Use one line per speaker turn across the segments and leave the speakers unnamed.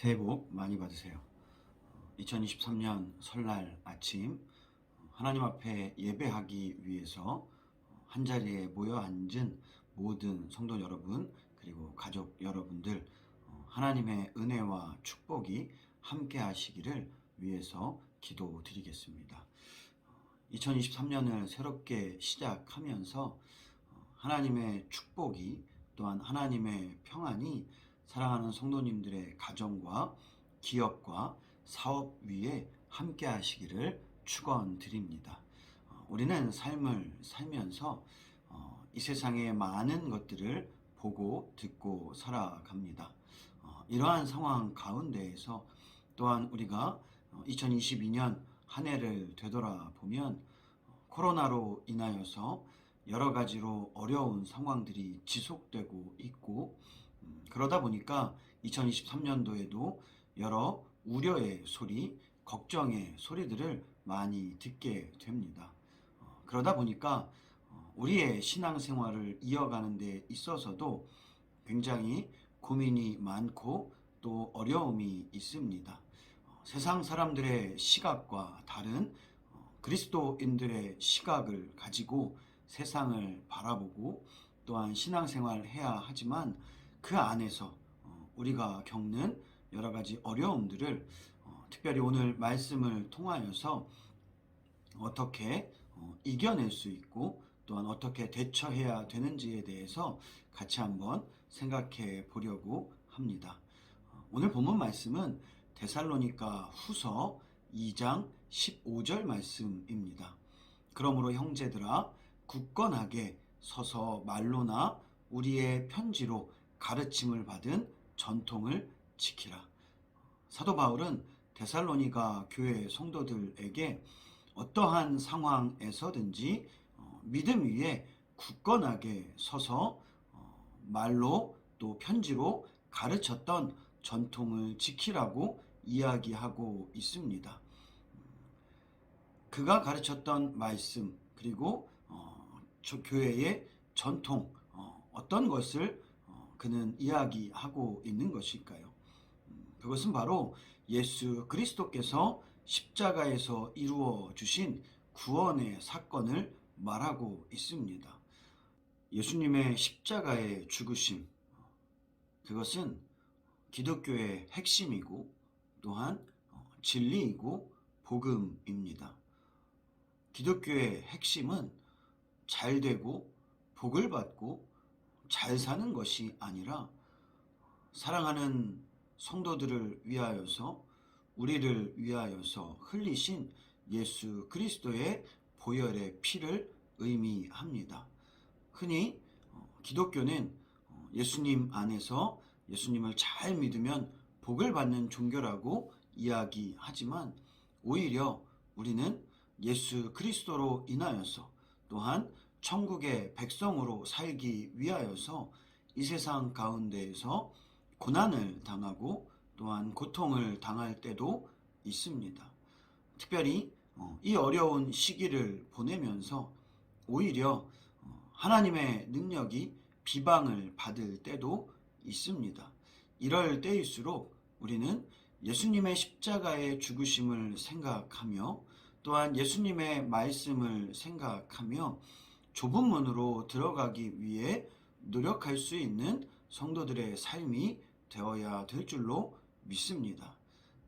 새해 복 많이 받으세요. 2023년 설날 아침 하나님 앞에 예배하기 위해서 한자리에 모여 앉은 모든 성도 여러분 그리고 가족 여러분들 하나님의 은혜와 축복이 함께 하시기를 위해서 기도드리겠습니다. 2023년을 새롭게 시작하면서 하나님의 축복이 또한 하나님의 평안이 사랑하는 성도님들의 가정과 기업과 사업 위에 함께 하시기를 축원드립니다. 우리는 삶을 살면서 이 세상의 많은 것들을 보고 듣고 살아갑니다. 이러한 상황 가운데에서 또한 우리가 2022년 한 해를 되돌아보면 코로나로 인하여서 여러 가지로 어려운 상황들이 지속되고 있고 그러다 보니까 2023년도에도 여러 우려의 소리, 걱정의 소리들을 많이 듣게 됩니다. 그러다 보니까 우리의 신앙생활을 이어가는 데 있어서도 굉장히 고민이 많고 또 어려움이 있습니다. 세상 사람들의 시각과 다른 그리스도인들의 시각을 가지고 세상을 바라보고 또한 신앙생활을 해야 하지만 그 안에서 우리가 겪는 여러 가지 어려움들을 특별히 오늘 말씀을 통하여서 어떻게 이겨낼 수 있고 또한 어떻게 대처해야 되는지에 대해서 같이 한번 생각해 보려고 합니다. 오늘 본문 말씀은 데살로니가 후서 2장 15절 말씀입니다. 그러므로 형제들아 굳건하게 서서 말로나 우리의 편지로 가르침을 받은 전통을 지키라. 사도 바울은 데살로니가 교회 성도들에게 어떠한 상황에서든지 믿음 위에 굳건하게 서서 말로 또 편지로 가르쳤던 전통을 지키라고 이야기하고 있습니다. 그가 가르쳤던 말씀 그리고 교회의 전통 어떤 것을 그는 이야기하고 있는 것일까요? 그것은 바로 예수 그리스도께서 십자가에서 이루어 주신 구원의 사건을 말하고 있습니다. 예수님의 십자가의 죽으심, 그것은 기독교의 핵심이고 또한 진리이고 복음입니다. 기독교의 핵심은 잘 되고 복을 받고 잘 사는 것이 아니라 사랑하는 성도들을 위하여서 우리를 위하여서 흘리신 예수 그리스도의 보혈의 피를 의미합니다. 흔히 기독교는 예수님 안에서 예수님을 잘 믿으면 복을 받는 종교라고 이야기하지만 오히려 우리는 예수 그리스도로 인하여서 또한 천국의 백성으로 살기 위하여서 이 세상 가운데에서 고난을 당하고 또한 고통을 당할 때도 있습니다. 특별히 이 어려운 시기를 보내면서 오히려 하나님의 능력이 비방을 받을 때도 있습니다. 이럴 때일수록 우리는 예수님의 십자가의 죽으심을 생각하며 또한 예수님의 말씀을 생각하며 좁은 문으로 들어가기 위해 노력할 수 있는 성도들의 삶이 되어야 될 줄로 믿습니다.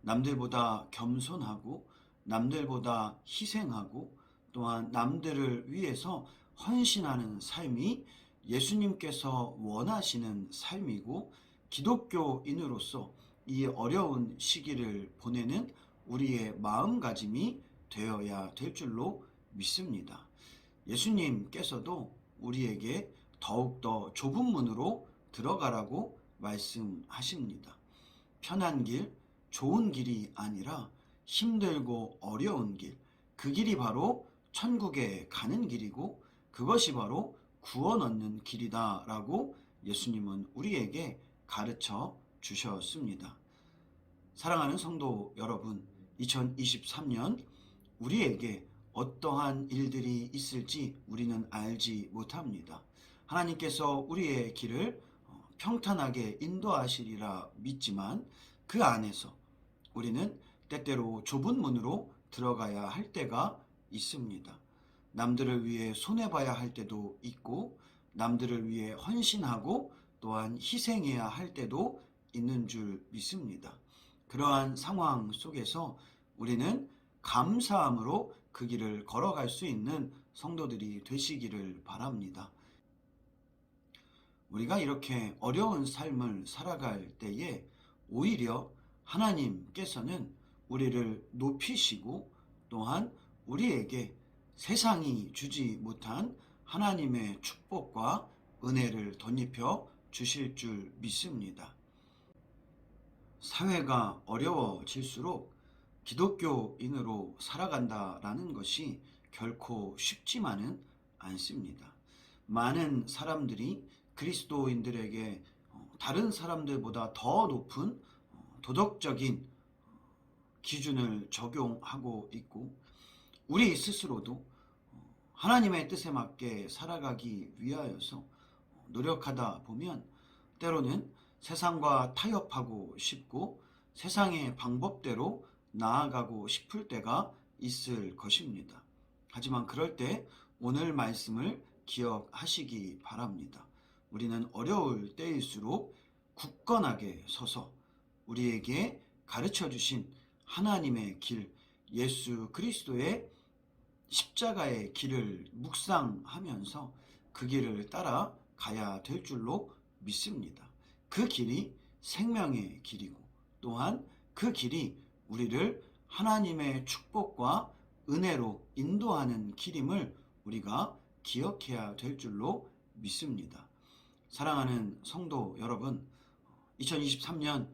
남들보다 겸손하고 남들보다 희생하고 또한 남들을 위해서 헌신하는 삶이 예수님께서 원하시는 삶이고 기독교인으로서 이 어려운 시기를 보내는 우리의 마음가짐이 되어야 될 줄로 믿습니다. 예수님께서도 우리에게 더욱더 좁은 문으로 들어가라고 말씀하십니다. 편한 길, 좋은 길이 아니라 힘들고 어려운 길, 그 길이 바로 천국에 가는 길이고 그것이 바로 구원 얻는 길이다 라고 예수님은 우리에게 가르쳐 주셨습니다. 사랑하는 성도 여러분, 2023년 우리에게 어떠한 일들이 있을지 우리는 알지 못합니다. 하나님께서 우리의 길을 평탄하게 인도하시리라 믿지만 그 안에서 우리는 때때로 좁은 문으로 들어가야 할 때가 있습니다. 남들을 위해 손해봐야 할 때도 있고 남들을 위해 헌신하고 또한 희생해야 할 때도 있는 줄 믿습니다. 그러한 상황 속에서 우리는 감사함으로 그 길을 걸어갈 수 있는 성도들이 되시기를 바랍니다. 우리가 이렇게 어려운 삶을 살아갈 때에 오히려 하나님께서는 우리를 높이시고 또한 우리에게 세상이 주지 못한 하나님의 축복과 은혜를 덧입혀 주실 줄 믿습니다. 사회가 어려워질수록 기독교인으로 살아간다라는 것이 결코 쉽지만은 않습니다. 많은 사람들이 그리스도인들에게 다른 사람들보다 더 높은 도덕적인 기준을 적용하고 있고 우리 스스로도 하나님의 뜻에 맞게 살아가기 위하여서 노력하다 보면 때로는 세상과 타협하고 싶고 세상의 방법대로 나아가고 싶을 때가 있을 것입니다. 하지만 그럴 때 오늘 말씀을 기억하시기 바랍니다. 우리는 어려울 때일수록 굳건하게 서서 우리에게 가르쳐 주신 하나님의 길, 예수 그리스도의 십자가의 길을 묵상하면서 그 길을 따라 가야 될 줄로 믿습니다. 그 길이 생명의 길이고 또한 그 길이 우리를 하나님의 축복과 은혜로 인도하는 길임을 우리가 기억해야 될 줄로 믿습니다. 사랑하는 성도 여러분, 2023년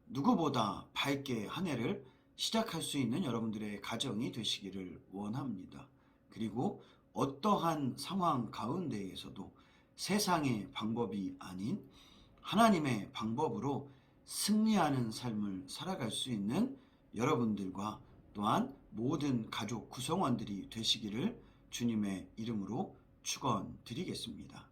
누구보다 밝게 한 해를 시작할 수 있는 여러분들의 가정이 되시기를 원합니다. 그리고 어떠한 상황 가운데에서도 세상의 방법이 아닌 하나님의 방법으로 승리하는 삶을 살아갈 수 있는 여러분들과 또한 모든 가족 구성원들이 되시기를 주님의 이름으로 축원드리겠습니다.